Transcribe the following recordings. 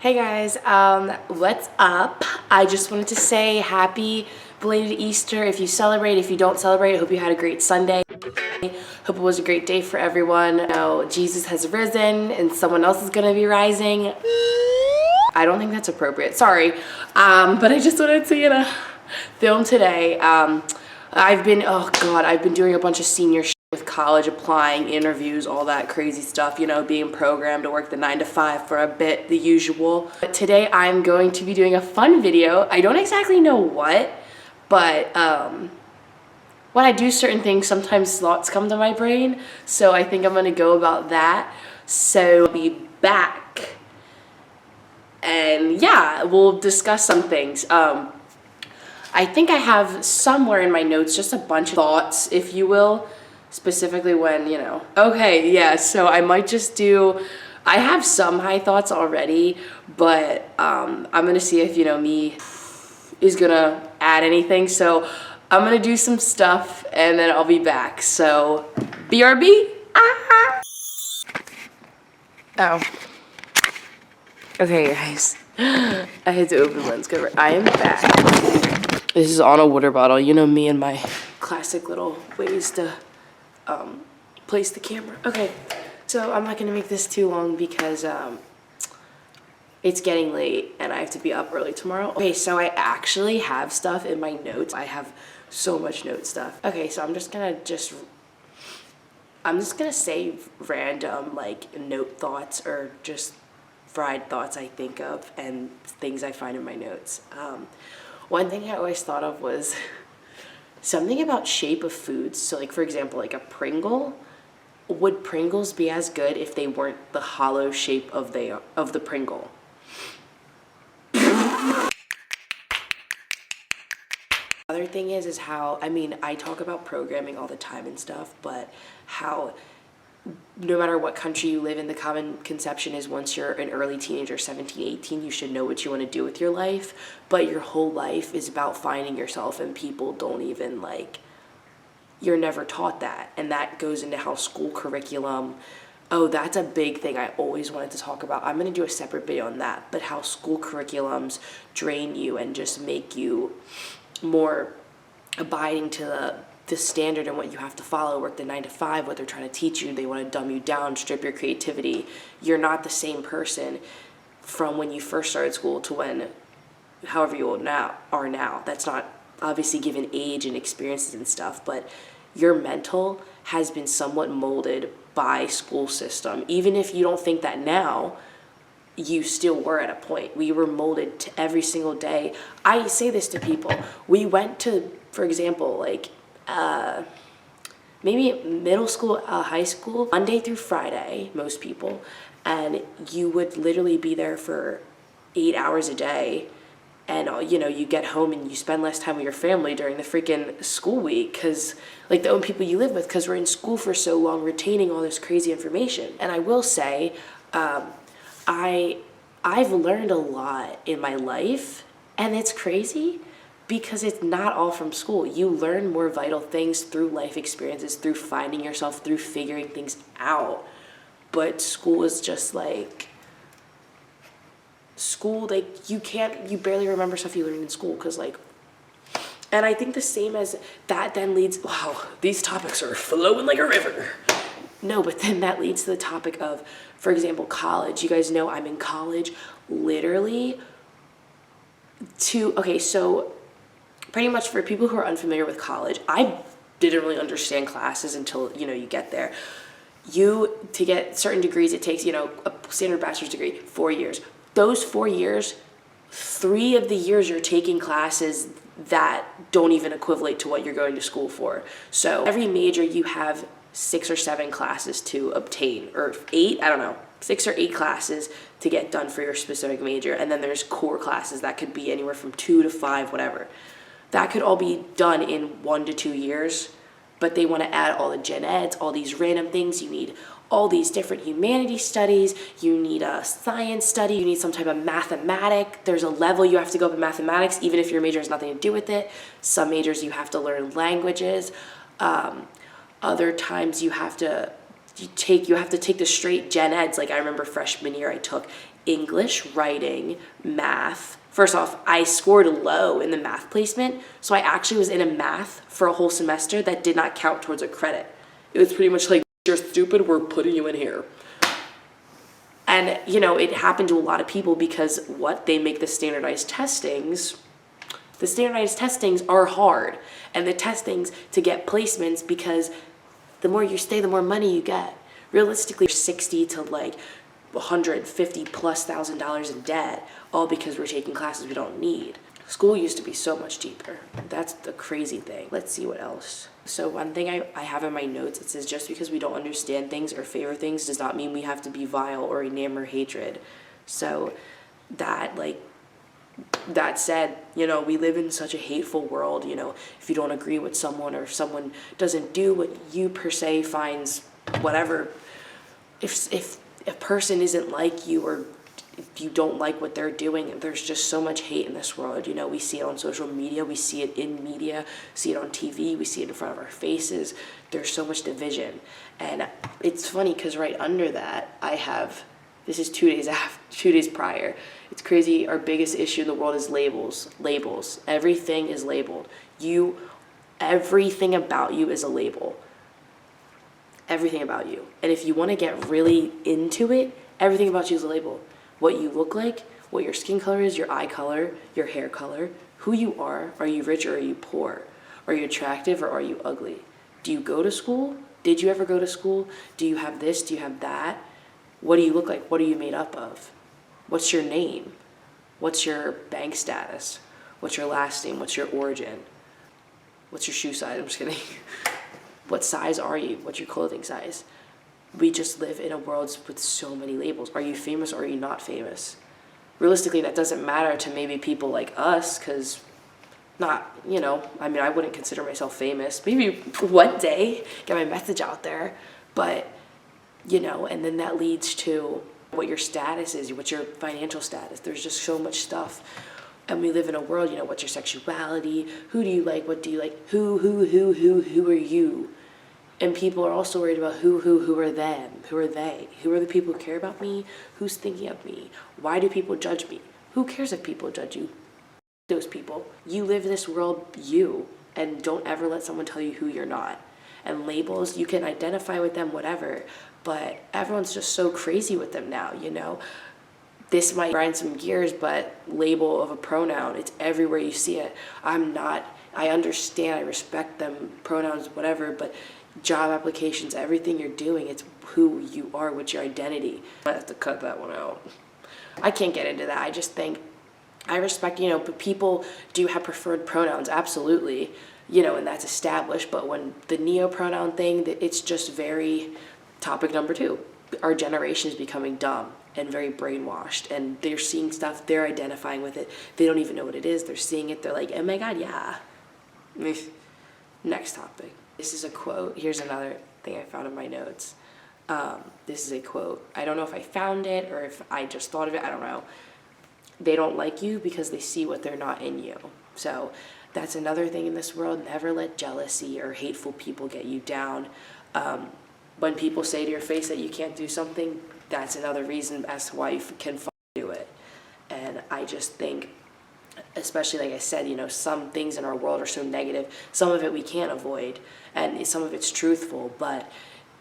Hey guys, what's up? I just wanted to say happy belated Easter. If you celebrate, if you don't celebrate, I hope you had a great Sunday. Hope it was a great day for everyone. You know, Jesus has risen and someone else is gonna be rising. I don't think that's appropriate, sorry. But I just wanted to, film today. I've been doing a bunch of senior shit with college, applying, interviews, all that crazy stuff, being programmed to work the 9 to 5 for a bit, the usual. But today I'm going to be doing a fun video. I don't exactly know what, but when I do certain things, sometimes thoughts come to my brain. So I think I'm gonna go about that. So I'll be back. And yeah, we'll discuss some things. I think I have somewhere in my notes just a bunch of thoughts, if you will, specifically when, Okay, yeah, so I might just I have some high thoughts already, but I'm gonna see if, me is gonna add anything. So I'm gonna do some stuff and then I'll be back. So, BRB? Ah! Oh. Okay, guys. I had to open lens cover. I am back. This is on a water bottle. You know me and my classic little ways to place the camera. Okay, so I'm not gonna make this too long because it's getting late and I have to be up early tomorrow. Okay, so I actually have stuff in my notes. I have so much note stuff. Okay, so I'm just gonna say random note thoughts or just fried thoughts I think of and things I find in my notes. One thing I always thought of was something about shape of foods. So for example, a Pringle. Would Pringles be as good if they weren't the hollow shape of the Pringle? Other thing is how, I talk about programming all the time and stuff, but how no matter what country you live in, the common conception is once you're an early teenager, 17, 18, you should know what you want to do with your life, but your whole life is about finding yourself, and people don't even, you're never taught that, and that goes into how school curriculum, that's a big thing I always wanted to talk about. I'm going to do a separate video on that, but how school curriculums drain you and just make you more abiding to the standard and what you have to follow, work the 9 to 5, what they're trying to teach you. They want to dumb you down, strip your creativity. You're not the same person from when you first started school to when, however you are now. That's not obviously given age and experiences and stuff, but your mental has been somewhat molded by school system. Even if you don't think that now, you still were at a point. We were molded to every single day. I say this to people. We went to, for example, maybe middle school, high school, Monday through Friday, most people, and you would literally be there for 8 hours a day, and you get home and you spend less time with your family during the freaking school week because the only people you live with, because we're in school for so long, retaining all this crazy information. And I will say, I've learned a lot in my life, and it's crazy because it's not all from school. You learn more vital things through life experiences, through finding yourself, through figuring things out. But school is just school, you barely remember stuff you learned in school because and I think the same as that then leads, wow, these topics are flowing like a river. No, but then that leads to the topic of, for example, college. You guys know I'm in college literally so pretty much for people who are unfamiliar with college, I didn't really understand classes until, you get there. To get certain degrees, it takes, a standard bachelor's degree, 4 years. Those 4 years, 3 of the years you're taking classes that don't even equivalent to what you're going to school for. So every major you have 6 or 7 classes to obtain, or 8, I don't know, 6 or 8 classes to get done for your specific major. And then there's core classes that could be anywhere from 2 to 5, whatever. That could all be done in 1 to 2 years, but they want to add all the gen eds, all these random things. You need all these different humanity studies. You need a science study. You need some type of mathematic. There's a level you have to go up in mathematics, even if your major has nothing to do with it. Some majors you have to learn languages. Other times you have to take the straight gen eds. I remember freshman year I took English, writing, math. First off, I scored low in the math placement, so I actually was in a math for a whole semester that did not count towards a credit. It was pretty much like, you're stupid, we're putting you in here. And, you know, it happened to a lot of people because they make the standardized testings. The standardized testings are hard, and the testings to get placements, because the more you stay, the more money you get. Realistically, 60 to like $150,000+ in debt, all because we're taking classes we don't need. School used to be so much cheaper. That's the crazy thing. Let's see what else. So one thing I have in my notes, it says, just because we don't understand things or favor things does not mean we have to be vile or enamor hatred. So that said, you know, we live in such a hateful world. You know, if you don't agree with someone, or if someone doesn't do what you per se finds whatever, if a person isn't like you, or if you don't like what they're doing, there's just so much hate in this world. You know, we see it on social media, we see it in media, see it on TV, we see it in front of our faces. There's so much division. And it's funny because right under that, I have, this is 2 days prior. It's crazy. Our biggest issue in the world is labels. Labels. Everything is labeled. Everything about you is a label. Everything about you. And if you want to get really into it, everything about you is a label. What you look like, what your skin color is, your eye color, your hair color, who you are you rich or are you poor? Are you attractive or are you ugly? Do you go to school? Did you ever go to school? Do you have this? Do you have that? What do you look like? What are you made up of? What's your name? What's your bank status? What's your last name? What's your origin? What's your shoe size? I'm just kidding. What size are you? What's your clothing size? We just live in a world with so many labels. Are you famous or are you not famous? Realistically, that doesn't matter to maybe people like us, because not, you know, I mean, I wouldn't consider myself famous. Maybe one day, get my message out there. But, you know, and then that leads to what your status is, what's your financial status. There's just so much stuff. And we live in a world, you know, what's your sexuality? Who do you like? What do you like? Who are you? And people are also worried about who are them? Who are they? Who are the people who care about me? Who's thinking of me? Why do people judge me? Who cares if people judge you? Those people. You live this world, and don't ever let someone tell you who you're not. And labels, you can identify with them, whatever, but everyone's just so crazy with them now, you know? This might grind some gears, but label of a pronoun, it's everywhere you see it. I understand, I respect them, pronouns, whatever, but job applications, everything you're doing, it's who you are, what's your identity. I have to cut that one out. I can't get into that. I just think, I respect, you know, but people do have preferred pronouns, absolutely, you know, and that's established. But when the neo-pronoun thing, it's just very topic number 2. Our generation is becoming dumb and very brainwashed, and they're seeing stuff, they're identifying with it. They don't even know what it is. They're seeing it. They're like, oh my God, yeah. Next topic. This is a quote. Here's another thing I found in my notes. This is a quote. I don't know if I found it or if I just thought of it. I don't know. They don't like you because they see what they're not in you. So that's another thing in this world. Never let jealousy or hateful people get you down. When people say to your face that you can't do something, that's another reason as to why you can do it. And I just think, especially like I said, you know, some things in our world are so negative. Some of it we can't avoid, and some of it's truthful, but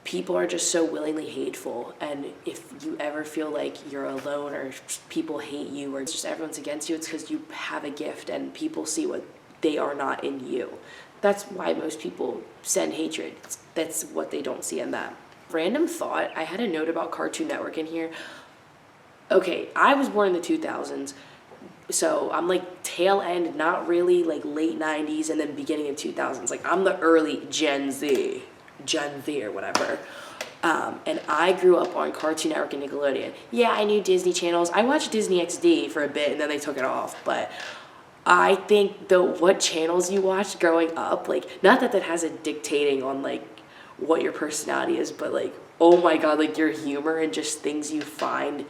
people are just so willingly hateful. And if you ever feel like you're alone or people hate you or it's just everyone's against you, it's because you have a gift and people see what they are not in you. That's why most people send hatred. That's what they don't see in them. Random thought, I had a note about Cartoon Network in here. Okay, I was born in the 2000s. So I'm like tail end, not really like late 90s and then beginning of 2000s. Like I'm the early Gen Z or whatever. And I grew up on Cartoon Network and Nickelodeon. Yeah, I knew Disney channels. I watched Disney XD for a bit and then they took it off. But I think what channels you watched growing up, like not that has a dictating on like what your personality is, but like, oh my God, like your humor and just things you find.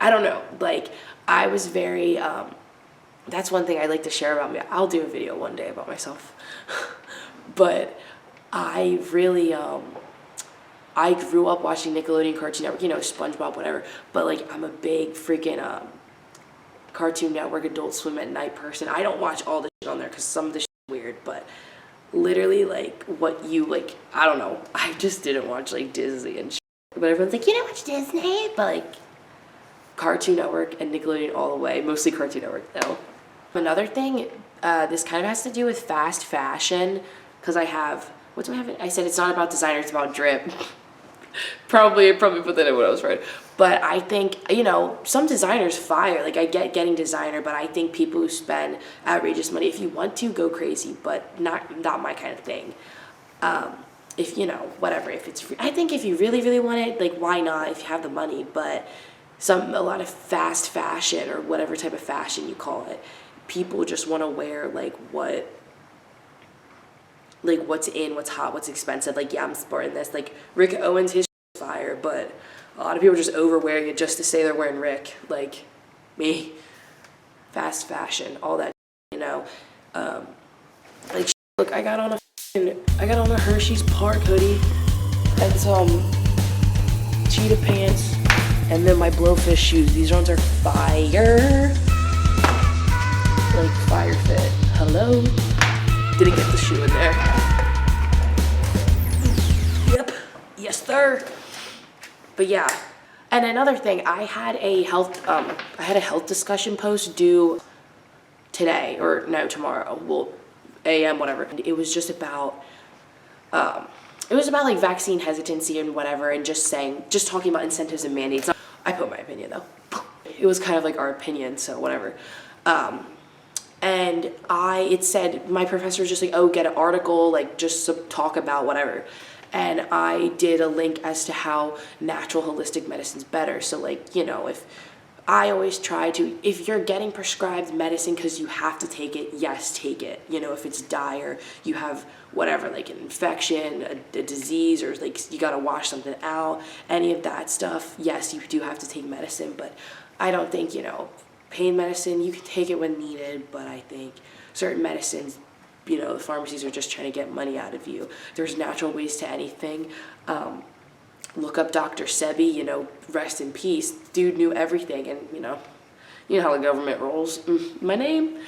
I don't know, like I was very, that's one thing I like to share about me. I'll do a video one day about myself. But I really, I grew up watching Nickelodeon, Cartoon Network, you know, SpongeBob, whatever. But like, I'm a big freaking Cartoon Network, Adult Swim at night person. I don't watch all the shit on there because some of the shit is weird, but literally like what you like, I don't know. I just didn't watch like Disney and shit. But everyone's like, you didn't watch Disney? But like, Cartoon Network and Nickelodeon all the way. Mostly Cartoon Network though. Another thing, this kind of has to do with fast fashion, because I have, what do I have? I said it's not about designer, it's about drip. probably put that in when I was right. But I think, you know, some designers fire. Like, I get getting designer, but I think people who spend outrageous money, if you want to, go crazy, but not my kind of thing. If, you know, whatever, if it's free. I think if you really, really want it, like, why not if you have the money? But a lot of fast fashion, or whatever type of fashion you call it, people just want to wear, like, what's in, what's hot, what's expensive. Like, yeah, I'm sporting this. Like, Rick Owens, his fire, but a lot of people are just overwearing it just to say they're wearing Rick. Like, me. Fast fashion, all that, you know. Like, look, I got on a Hershey's Park hoodie and some cheetah pants, and then my Blowfish shoes. These ones are fire. Like, fire fit. Hello? Didn't get the shoe in there. Yep. Yes, sir. But yeah. And another thing, I had a health discussion post due today, or no, tomorrow. Well, AM, whatever. And it was just about like vaccine hesitancy and whatever, and just talking about incentives and mandates. I put my opinion though. It was kind of like our opinion, so whatever. And it said, my professor was just like, oh, get an article, like, just talk about whatever. And I did a link as to how natural holistic medicine's better. So, like, you know, if you're getting prescribed medicine because you have to take it, yes, take it. You know, if it's dire, you have whatever, like an infection, a disease, or like you gotta wash something out, any of that stuff, yes, you do have to take medicine. But I don't think, you know, pain medicine, you can take it when needed, but I think certain medicines, you know, the pharmacies are just trying to get money out of you. There's natural ways to anything. Look up Dr. Sebi, you know, rest in peace. Dude knew everything, and you know how the government rolls. My name.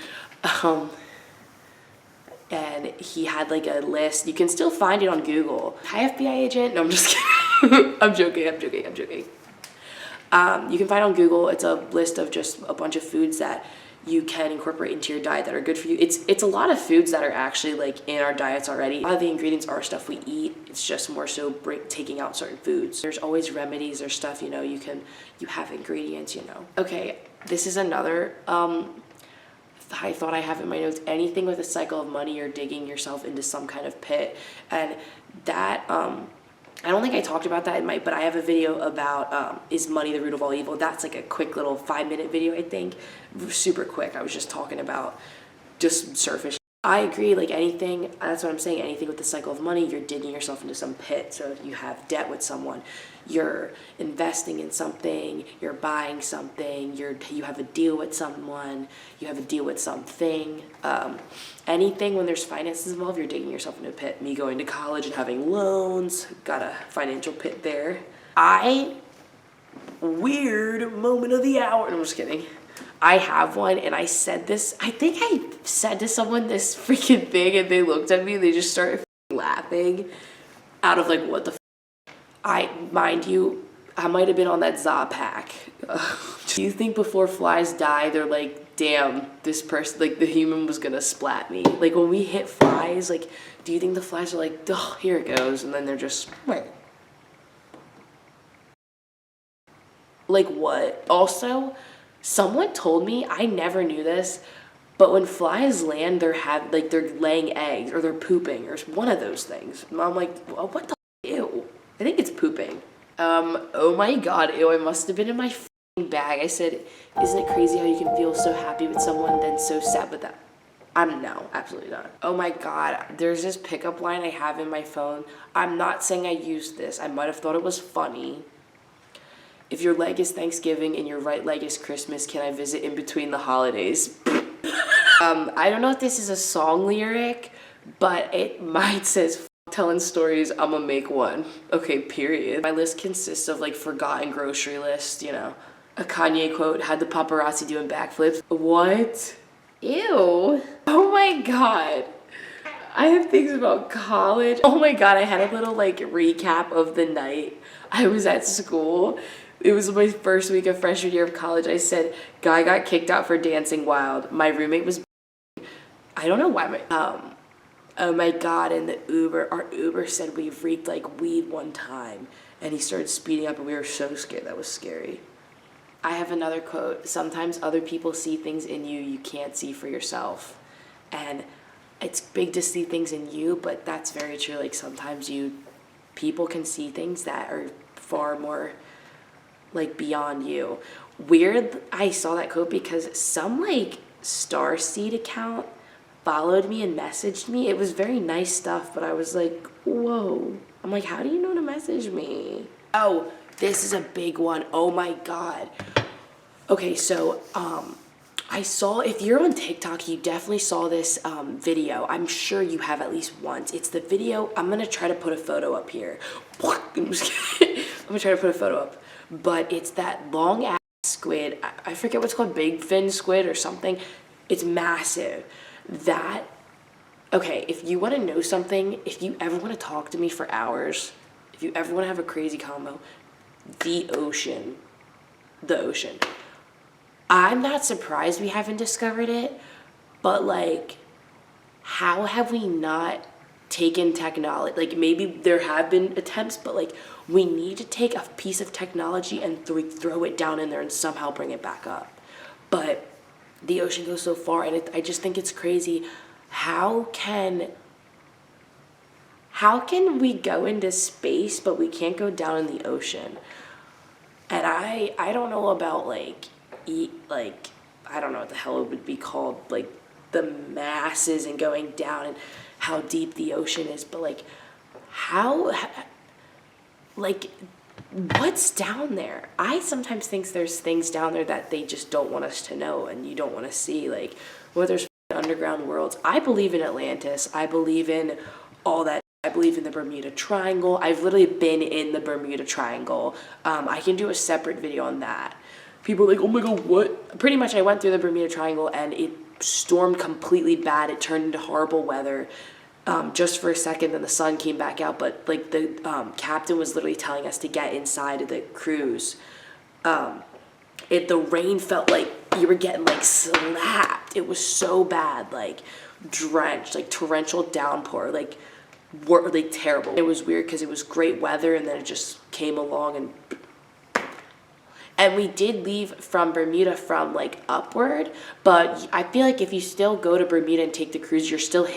And he had like a list. You can still find it on Google. Hi, FBI agent. No, I'm just kidding. I'm joking. You can find it on Google. It's a list of just a bunch of foods that you can incorporate into your diet that are good for you. It's a lot of foods that are actually like in our diets already. A lot of the ingredients are stuff we eat. It's just more so taking out certain foods. There's always remedies or stuff, you know, you have ingredients, you know. Okay, this is another I thought I have in my notes. Anything with a cycle of money, or digging yourself into some kind of pit. And that I don't think I talked about that but I have a video about is money the root of all evil. That's like a quick little 5-minute video, I think. Super quick. I was just talking about just surface. I agree, like anything, that's what I'm saying, anything with the cycle of money, you're digging yourself into some pit. So if you have debt with someone, you're investing in something, you're buying something, you have a deal with someone, you have a deal with something. Anything when there's finances involved, you're digging yourself into a pit. Me going to college and having loans, got a financial pit there. Weird moment of the hour. No, I'm just kidding. I have one, and I think I said to someone this freaking thing, and they looked at me and they just started laughing out of like, what the mind you, I might have been on that za pack. Do you think before flies die, they're like, damn, this person, like the human was gonna splat me? Like when we hit flies, like, do you think the flies are like, oh, here it goes, and then they're just, wait. Like what? Also, someone told me, I never knew this, but when flies land, they're laying eggs, or they're pooping, or one of those things. And I'm like, well, what the ew? I think it's pooping. Oh my god, ew, I must have been in my f***ing bag. I said, isn't it crazy how you can feel so happy with someone, then so sad with that? No, absolutely not. Oh my god, there's this pickup line I have in my phone. I'm not saying I used this. I might have thought it was funny. If your leg is Thanksgiving and your right leg is Christmas, can I visit in between the holidays? I don't know if this is a song lyric, but mine says, telling stories, I'm gonna make one. Okay, period. My list consists of like forgotten grocery list, you know. A Kanye quote, had the paparazzi doing backflips. What? Ew. Oh my god. I have things about college. Oh my god, I had a little like recap of the night I was at school. It was my first week of freshman year of college. I said, guy got kicked out for dancing wild. My roommate was, I don't know why oh my god, and our Uber said we reeked like weed one time. And he started speeding up and we were so scared. That was scary. I have another quote. Sometimes other people see things in you you can't see for yourself. And it's big to see things in you, but that's very true. Like sometimes people can see things that are far more like beyond you. Weird, I saw that quote because some like Starseed account followed me and messaged me. It was very nice stuff, but I was like, whoa. I'm like, how do you know to message me? Oh, this is a big one. Oh my god. Okay, so I saw, if you're on TikTok, you definitely saw this video. I'm sure you have at least once. It's the video, I'm gonna try to put a photo up here. I'm just kidding. I'm gonna try to put a photo up. But it's that long ass squid. I forget what's called, big fin squid or something. It's massive. Okay, if you wanna know something, if you ever wanna talk to me for hours, if you ever wanna have a crazy combo, the ocean. I'm not surprised we haven't discovered it, but like, how have we not taken technology? Like maybe there have been attempts, but like we need to take a piece of technology and throw it down in there and somehow bring it back up. But the ocean goes so far, and I just think it's crazy. How can we go into space, but we can't go down in the ocean? And I don't know about I don't know what the hell it would be called, like the masses and going down and how deep the ocean is, but like what's down there? I sometimes think there's things down there that they just don't want us to know and you don't want to see, like where there's underground worlds. I believe in Atlantis. I believe in all that. I believe in the Bermuda Triangle. I've literally been in the Bermuda Triangle. I can do a separate video on that. People are like, oh my god, what? Pretty much I went through the Bermuda Triangle and it stormed completely bad. It turned into horrible weather just for a second, then the sun came back out. But like the captain was literally telling us to get inside of the cruise. The rain felt like you were getting like slapped. It was so bad, like drenched, like torrential downpour, like terrible. It was weird because it was great weather and then it just came along and we did leave from Bermuda from like upward, but I feel like if you still go to Bermuda and take the cruise, you're still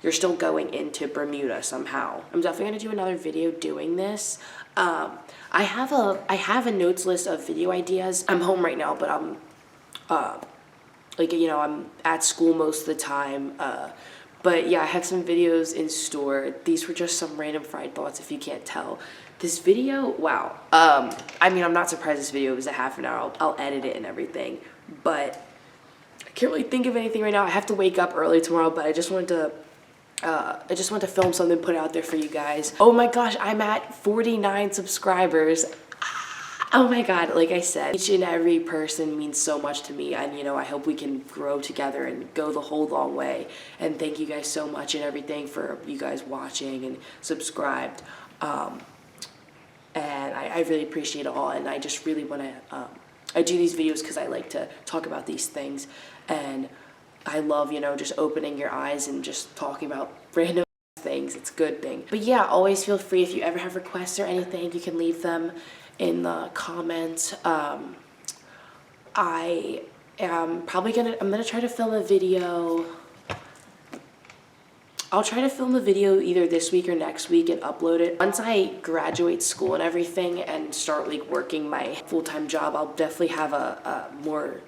you're still going into Bermuda somehow. I'm definitely gonna do another video doing this. I have a notes list of video ideas. I'm home right now, but I'm I'm at school most of the time. But yeah, I have some videos in store. These were just some random fried thoughts if you can't tell. This video, wow. I mean, I'm not surprised this video was a half an hour. I'll edit it and everything. But I can't really think of anything right now. I have to wake up early tomorrow, but I just wanted to film something, put it out there for you guys. Oh my gosh, I'm at 49 subscribers. Oh my god, like I said, each and every person means so much to me, and I hope we can grow together and go the whole long way. And thank you guys so much and everything for you guys watching and subscribed. And I really appreciate it all, and I just really want to, I do these videos because I like to talk about these things, and I love, just opening your eyes and just talking about random things. It's a good thing. But yeah, always feel free, if you ever have requests or anything, you can leave them in the comments. I'm gonna try to film a video. I'll try to film a video either this week or next week and upload it. Once I graduate school and everything and start like working my full-time job, I'll definitely have a more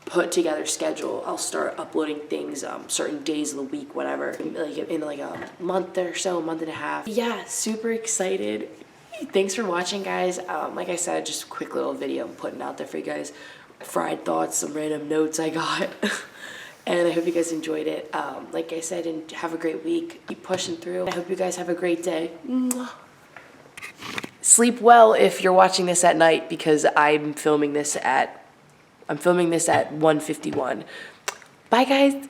put together schedule. I'll start uploading things certain days of the week, whatever, in like a month or so, a month and a half. Yeah, super excited. Thanks for watching, guys. Like I said, just a quick little video I'm putting out there for you guys. Fried thoughts, some random notes I got. And I hope you guys enjoyed it. Like I said, and have a great week. Keep pushing through. I hope you guys have a great day. Mwah. Sleep well if you're watching this at night, because I'm filming this at 1:51. Bye, guys.